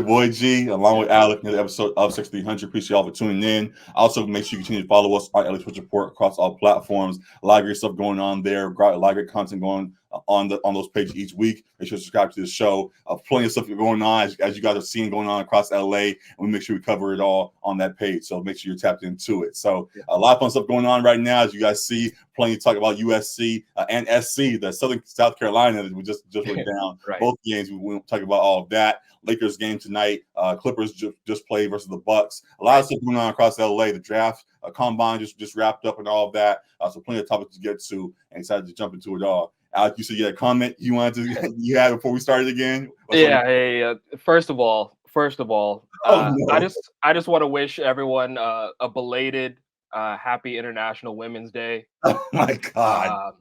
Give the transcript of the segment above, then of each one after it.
boy G, along with Alec, in the episode of 6300. Appreciate y'all for tuning in. Also, make sure you continue to follow us on LA Sports Report across all platforms. A lot of great stuff going on there. A lot of great content going on those pages each week. Make sure to subscribe to the show. Plenty of stuff going on as you guys are seeing going on across LA, and we make sure we cover it all on that page. So make sure you're tapped into it. So a lot of fun stuff going on right now, as you guys see. Plenty to talk about USC and SC, the South Carolina that we just went down. Right. Both games, we won't talk about all of that. Lakers game tonight. Clippers just played versus the Bucks. A lot of stuff going on across LA. The draft combine just wrapped up and all of that. So plenty of topics to get to, and excited to jump into it all. Alec, you said you had a comment you had before we started again. Hey, first of all, no. I just want to wish everyone a belated happy International Women's Day. Oh my God.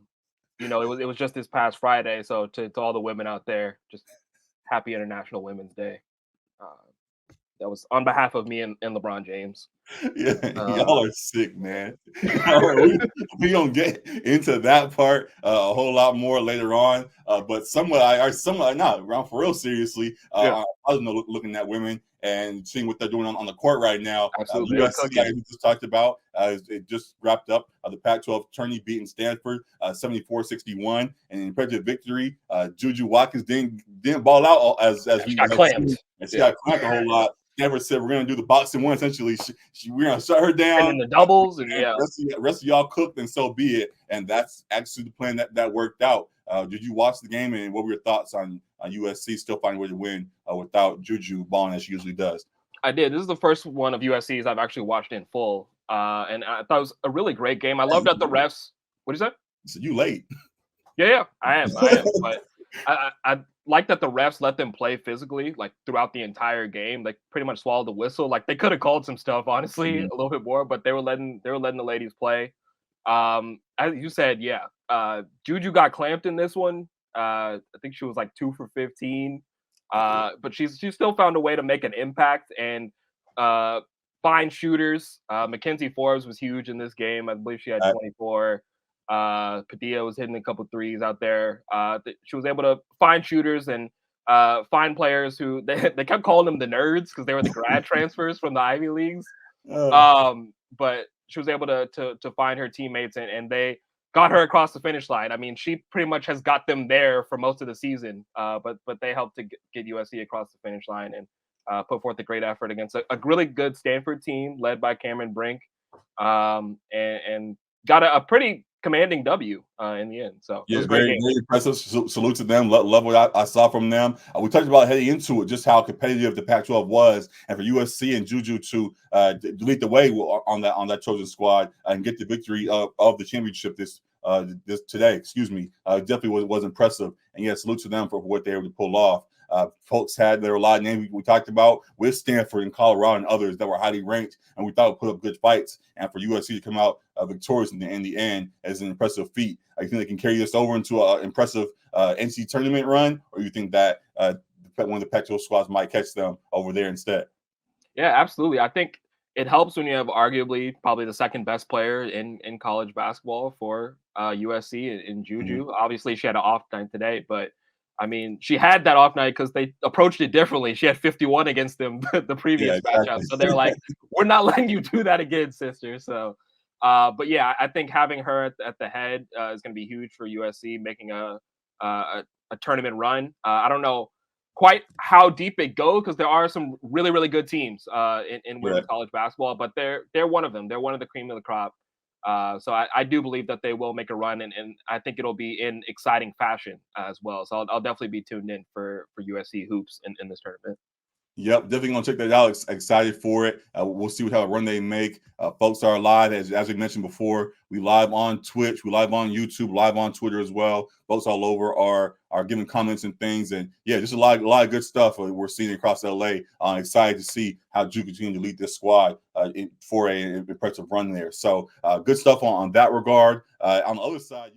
It was just this past Friday, so to all the women out there, just happy International Women's Day. That was on behalf of me and LeBron James. Yeah, y'all are sick, man. We don't get into that part a whole lot more later on, but around for real seriously. I was looking at women and seeing what they're doing on the court right now. Absolutely. USC, like we just talked about, it just wrapped up. The Pac-12 tourney beating Stanford 74-61, and in impressive victory. Juju Watkins didn't ball out as we got clamped. And she got clamped a whole lot. Never said we're gonna do the boxing one. Essentially, we're gonna shut her down. And in the doubles, and rest of y'all cooked, and so be it. And that's actually the plan that worked out. Did you watch the game, and what were your thoughts on USC still finding a way to win without Juju balling as she usually does? I did. This is the first one of USC's I've actually watched in full, and I thought it was a really great game. I loved that the refs. What is that? So you late? Yeah, I am. But I like that the refs let them play physically, like throughout the entire game. Like pretty much swallowed the whistle. Like they could have called some stuff, honestly, a little bit more, but they were letting the ladies play. As you said, Juju got clamped in this one. I think she was like 2 for 15. But she still found a way to make an impact and find shooters. Mackenzie Forbes was huge in this game. I believe she had 24. Padilla was hitting a couple threes out there. She was able to find shooters and find players who they kept calling them the nerds because they were the grad transfers from the Ivy Leagues. But she was able to find her teammates and they got her across the finish line. I mean, she pretty much has got them there for most of the season. But they helped to get USC across the finish line and put forth a great effort against a really good Stanford team led by Cameron Brink, and got a pretty commanding W in the end. So yeah, very impressive. Salute to them. Love what I saw from them. We talked about heading into it, just how competitive the Pac-12 was, and for USC and Juju to lead the way on that Trojan squad and get the victory of the championship this today. Definitely was impressive. And yeah, salute to them for what they were able to pull off. Folks there were a lot of names we talked about with Stanford and Colorado and others that were highly ranked, and we thought would put up good fights. And for USC to come out victorious in the end is an impressive feat. I think they can carry this over into an impressive NCAA tournament run, or you think that one of the Pac-12 squads might catch them over there instead? Yeah, absolutely. I think it helps when you have arguably probably the second best player in college basketball for USC in Juju. Obviously, she had an off night today, but I mean, she had that off night because they approached it differently. She had 51 against them the previous matchup. So they're like, we're not letting you do that again, sister. So, but yeah, I think having her at the head is going to be huge for USC, making a tournament run. I don't know quite how deep it goes because there are some really, really good teams in women's college basketball, but they're one of them. They're one of the cream of the crop. So I do believe that they will make a run, and I think it'll be in exciting fashion as well. So I'll definitely be tuned in for USC hoops in this tournament. Yep, definitely gonna check that out. Excited for it. We'll see what kind of run they make. Folks are live, as we mentioned before. We live on Twitch, we live on YouTube, live on Twitter as well. Folks all over are giving comments and things, and yeah, just a lot of good stuff we're seeing across LA. I'm excited to see how Juju continue to lead this squad for an impressive run there. So good stuff on that regard. On the other side,